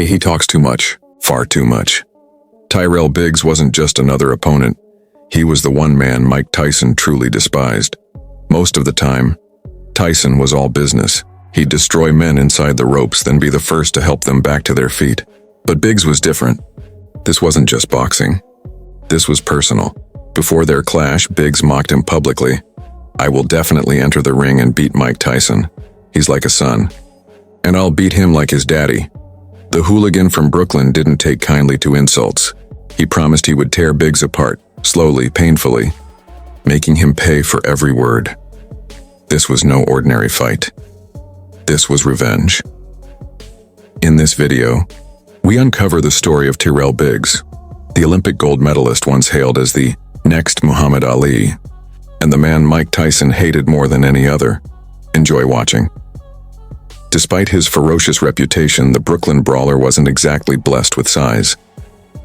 He talks too much, far too much. Tyrell Biggs wasn't just another opponent. He was the one man Mike Tyson truly despised. Most of the time, Tyson was all business. He'd destroy men inside the ropes, then be the first to help them back to their feet. But Biggs was different. This wasn't just boxing. This was personal. Before their clash, Biggs mocked him publicly. "I will definitely enter the ring and beat Mike Tyson. He's like a son. And I'll beat him like his daddy." The hooligan from Brooklyn didn't take kindly to insults. He promised he would tear Biggs apart, slowly, painfully, making him pay for every word. This was no ordinary fight. This was revenge. In this video, we uncover the story of Tyrell Biggs, the Olympic gold medalist once hailed as the next Muhammad Ali, and the man Mike Tyson hated more than any other. Enjoy watching. Despite his ferocious reputation, the Brooklyn brawler wasn't exactly blessed with size.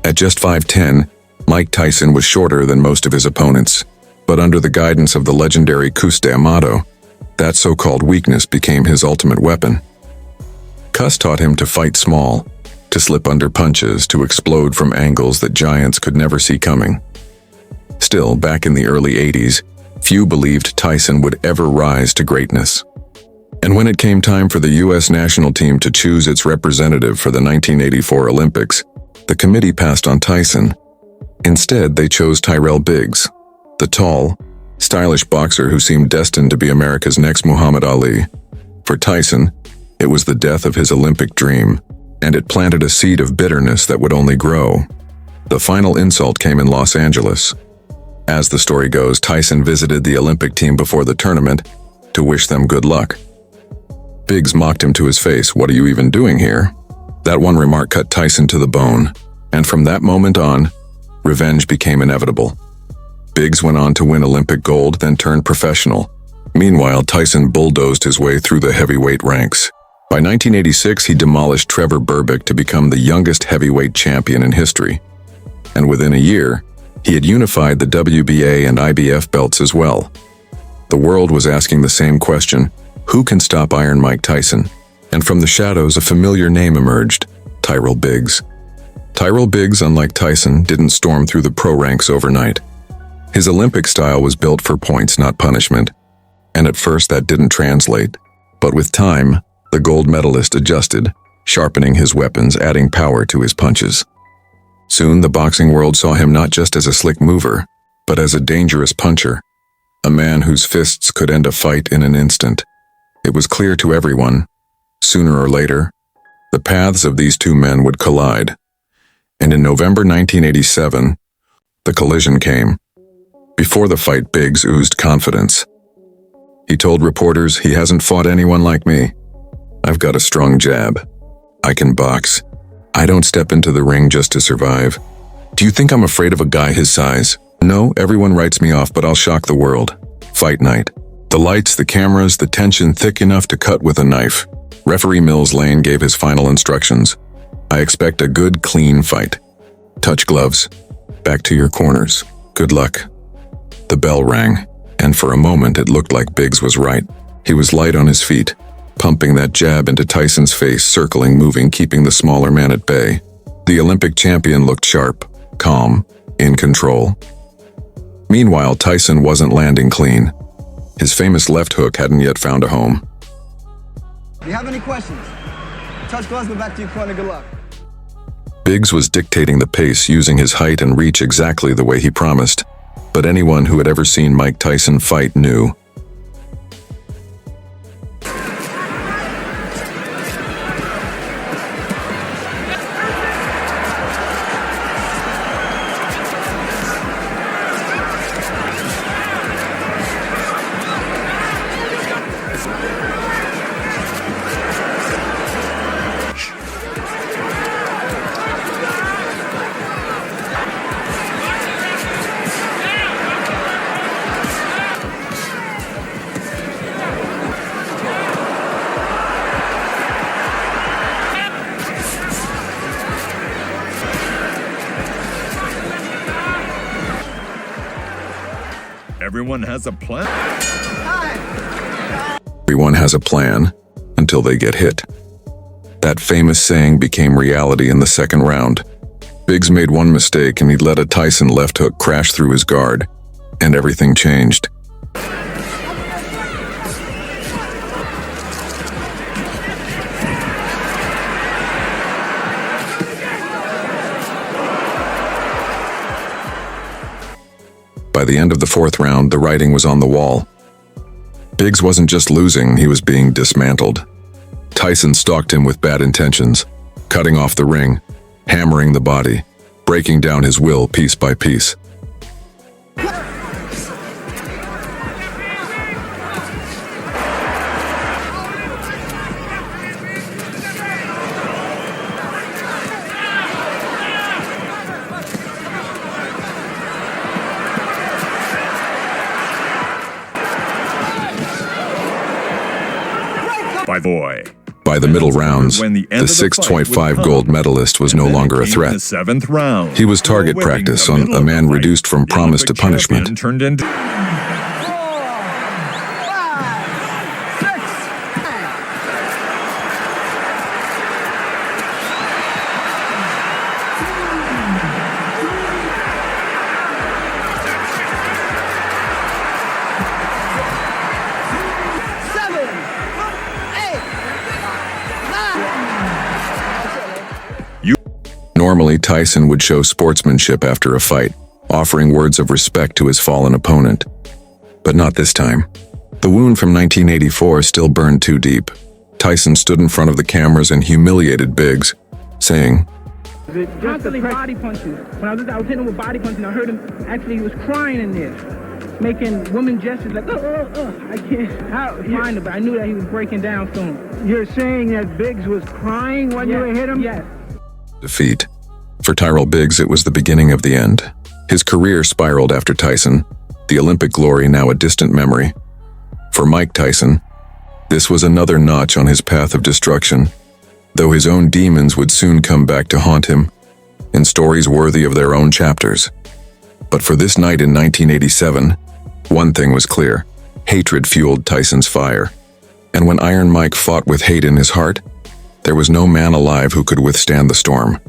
At just 5'10", Mike Tyson was shorter than most of his opponents, but under the guidance of the legendary Cus de Amato, that so-called weakness became his ultimate weapon. Cus taught him to fight small, to slip under punches, to explode from angles that giants could never see coming. Still, back in the early 80s, few believed Tyson would ever rise to greatness. And when it came time for the U.S. national team to choose its representative for the 1984 Olympics, the committee passed on Tyson. Instead, they chose Tyrell Biggs, the tall, stylish boxer who seemed destined to be America's next Muhammad Ali. For Tyson, it was the death of his Olympic dream, and it planted a seed of bitterness that would only grow. The final insult came in Los Angeles. As the story goes, Tyson visited the Olympic team before the tournament to wish them good luck. Biggs mocked him to his face, "What are you even doing here?" That one remark cut Tyson to the bone, and from that moment on, revenge became inevitable. Biggs went on to win Olympic gold, then turned professional. Meanwhile, Tyson bulldozed his way through the heavyweight ranks. By 1986, he demolished Trevor Berbick to become the youngest heavyweight champion in history. And within a year, he had unified the WBA and IBF belts as well. The world was asking the same question: who can stop Iron Mike Tyson? And from the shadows, a familiar name emerged: Tyrell Biggs. Tyrell Biggs, unlike Tyson, didn't storm through the pro ranks overnight. His Olympic style was built for points, not punishment. And at first that didn't translate. But with time, the gold medalist adjusted, sharpening his weapons, adding power to his punches. Soon the boxing world saw him not just as a slick mover, but as a dangerous puncher, a man whose fists could end a fight in an instant. It was clear to everyone, sooner or later, the paths of these two men would collide. And in November 1987, the collision came. Before the fight, Biggs oozed confidence. He told reporters, "He hasn't fought anyone like me. I've got a strong jab. I can box. I don't step into the ring just to survive. Do you think I'm afraid of a guy his size? No, everyone writes me off, but I'll shock the world." Fight night. The lights, the cameras, the tension thick enough to cut with a knife. Referee Mills Lane gave his final instructions. "I expect a good, clean fight. Touch gloves. Back to your corners. Good luck." The bell rang, and for a moment it looked like Biggs was right. He was light on his feet, pumping that jab into Tyson's face, circling, moving, keeping the smaller man at bay. The Olympic champion looked sharp, calm, in control. Meanwhile, Tyson wasn't landing clean. His famous left hook hadn't yet found a home. Do you have any questions? Touch gloves, go back to your corner, good luck. Biggs was dictating the pace, using his height and reach exactly the way he promised. But anyone who had ever seen Mike Tyson fight knew. Everyone has a plan. Everyone has a plan until they get hit. That famous saying became reality in the second round. Biggs made one mistake and he let a Tyson left hook crash through his guard, and everything changed. By the end of the fourth round, the writing was on the wall. Biggs wasn't just losing, he was being dismantled. Tyson stalked him with bad intentions, cutting off the ring, hammering the body, breaking down his will piece by piece. By the middle rounds, the 6.5 gold medalist was no longer a threat. He was target practice on a man reduced from promise to punishment. Normally, Tyson would show sportsmanship after a fight, offering words of respect to his fallen opponent. But not this time. The wound from 1984 still burned too deep. Tyson stood in front of the cameras and humiliated Biggs, saying, Constantly body punches. When I was hitting him with body punches, I heard him, actually he was crying in there, making woman gestures like, I can't find him, but I knew that he was breaking down soon. You're saying that Biggs was crying when you hit him? Yes. Defeat. For Tyrell Biggs, it was the beginning of the end. His career spiraled after Tyson, the Olympic glory now a distant memory. For Mike Tyson, this was another notch on his path of destruction, though his own demons would soon come back to haunt him, in stories worthy of their own chapters. But for this night in 1987, one thing was clear: hatred fueled Tyson's fire. And when Iron Mike fought with hate in his heart, there was no man alive who could withstand the storm.